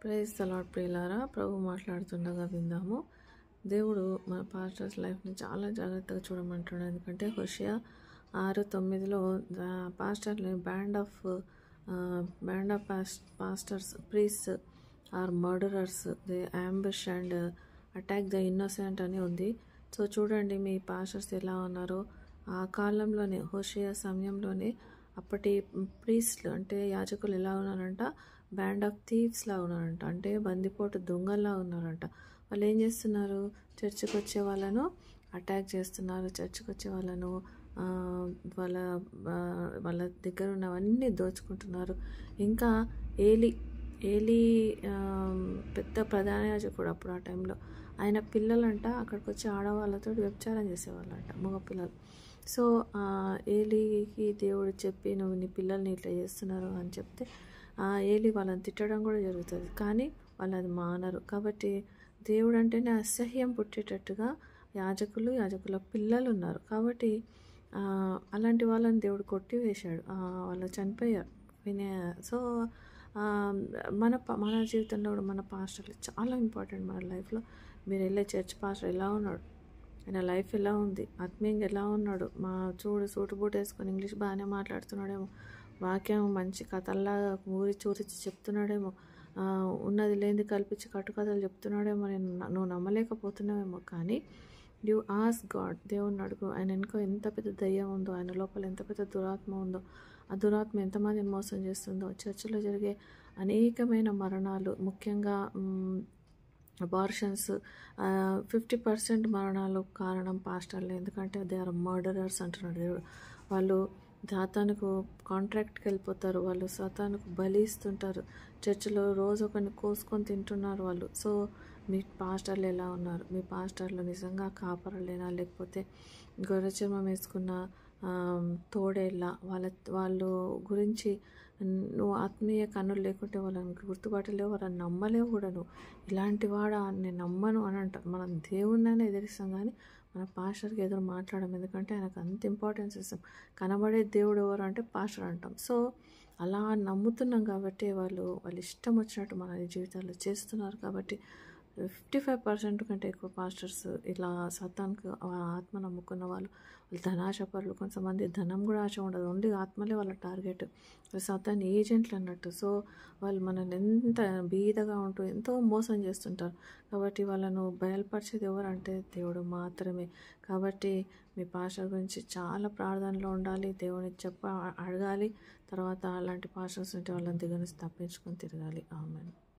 Praise the lord ప్రియులారా, ప్రభు మాట్లాడుతుండగా విందాము. దేవుడు మన పాస్టర్స్ లైఫ్ని చాలా జాగ్రత్తగా చూడమంటున్నాడు. ఎందుకంటే హోషేయ 6:9లో పాస్టర్ని band of pastors priests are murderers, they ambush and attack the innocent అని ఉంది. సో చూడండి మీ పాస్టర్స్ ఎలా ఉన్నారో. ఆ కాలంలోనే హోషేయ సమయంలోనే అప్పటి ప్రీస్ట్లు అంటే యాజకులు ఎలా ఉన్నారంట, బ్యాండ్ ఆఫ్ థీవ్స్ లా ఉన్నారంట, అంటే బందిపోటు దొంగల్లా ఉన్నారంట. వాళ్ళు ఏం చేస్తున్నారు, చర్చికి వచ్చే వాళ్ళను అటాక్ చేస్తున్నారు, చర్చికి వచ్చే వాళ్ళను వాళ్ళ వాళ్ళ దగ్గర ఉన్నవన్నీ దోచుకుంటున్నారు. ఇంకా ఏలి పెద్ద ప్రధాన యాజకుడు అప్పుడు ఆ టైంలో, ఆయన పిల్లలంట అక్కడికి వచ్చి ఆడవాళ్ళతో వ్యభిచారం చేసేవాళ్ళంట, మగ పిల్లలు. సో ఏలీకి దేవుడు చెప్పి నువ్వు నీ పిల్లల్ని ఇట్లా చేస్తున్నారు అని చెప్తే ఏలి వాళ్ళని తిట్టడం కూడా జరుగుతుంది, కానీ వాళ్ళు అది మానరు. కాబట్టి దేవుడు అంటేనే అసహ్యం పుట్టేటట్టుగా యాజకుల పిల్లలు ఉన్నారు. కాబట్టి అలాంటి వాళ్ళని దేవుడు కొట్టివేశాడు, వాళ్ళు చనిపోయారు. సో మన జీవితంలో కూడా మన పాస్టర్లు చాలా ఇంపార్టెంట్. మన లైఫ్లో మీరు వెళ్ళే చర్చ్ పాస్టర్ ఎలా ఉన్నాడు, ఆయన లైఫ్ ఎలా ఉంది, ఆత్మీయంగా ఎలా ఉన్నాడు. సూటు బూట్ వేసుకొని ఇంగ్లీష్ బాగానే మాట్లాడుతున్నాడేమో, వాక్యం మంచి కథల్లాగా చూరించి చెప్తున్నాడేమో, ఉన్నది లేనిది కల్పించి కట్టుకథలు చెప్తున్నాడేమో, నువ్వు నమ్మలేకపోతున్నావేమో. కానీ యు ఆస్ గాడ్, దేవుణ్ణి అడుగు. ఆయన వెనుక ఎంత పెద్ద దయ్యం ఉందో, ఆయన లోపల ఎంత పెద్ద దురాత్మ ఉందో, ఆ దురాత్మ ఎంతమందిని మోసం చేస్తుందో. చర్చిలో జరిగే అనేకమైన మరణాలు, ముఖ్యంగా అబార్షన్స్, 50% మరణాలు కారణం పాస్టర్లు. ఎందుకంటే దే ఆర్ మర్డరర్స్ అంటున్నాడు దేవుడు. వాళ్ళు సాతానుకు కాంట్రాక్ట్కి వెళ్ళిపోతారు, వాళ్ళు సాతానుకు బలి ఇస్తుంటారు, చర్చిలో రోజు ఒకరిని కోసుకొని తింటున్నారు వాళ్ళు. సో మీ పాస్టర్లు ఎలా ఉన్నారు? మీ పాస్టర్లు నిజంగా కాపరలేనా, లేకపోతే గొర్రె చర్మం వేసుకున్న తోడేళ్ళ? వాళ్ళు గురించి నువ్వు ఆత్మీయ కన్నులు లేకుంటే వాళ్ళని గుర్తుపట్టలేవు, వాళ్ళని నమ్మలేవు కూడా. నువ్వు ఇలాంటి వాడా, నేను నమ్మను అని అంటారు. మనం దేవుణ్ణైనా ఎదిరిస్తాం కానీ మన పాస్టర్కి ఎదురు మాట్లాడడం, ఎందుకంటే ఆయనకు అంత ఇంపార్టెన్స్ ఇస్తాం. కనబడే దేవుడు ఎవరు అంటే పాస్టర్ అంటాం. సో అలా నమ్ముతున్నాం కాబట్టి వాళ్ళు ఇష్టం వచ్చినట్టు మన జీవితాల్లో చేస్తున్నారు. కాబట్టి 55% కంటే ఎక్కువ పాస్టర్స్ ఇలా సతానికి ఆత్మ నమ్ముకున్న వాళ్ళు ధనాశపరులు. కొంతమంది ధనం కూడా ఆశ ఉండదు, ఓన్లీ ఆత్మలే వాళ్ళ టార్గెట్, సతాన్ ఏజెంట్లు అన్నట్టు. సో వాళ్ళు మనల్ని ఎంత బీదగా ఉంటూ ఎంతో మోసం చేస్తుంటారు. కాబట్టి వాళ్ళను బయలుపరిచేది ఎవరంటే దేవుడు మాత్రమే. కాబట్టి మీ పాస్టర్ గురించి చాలా ప్రార్థనలో ఉండాలి, దేవుని అడగాలి. తర్వాత అలాంటి పాస్టర్స్ ఉంటే వాళ్ళని దగ్గర నుంచి తప్పించుకొని తిరగాలి. ఆమేన్.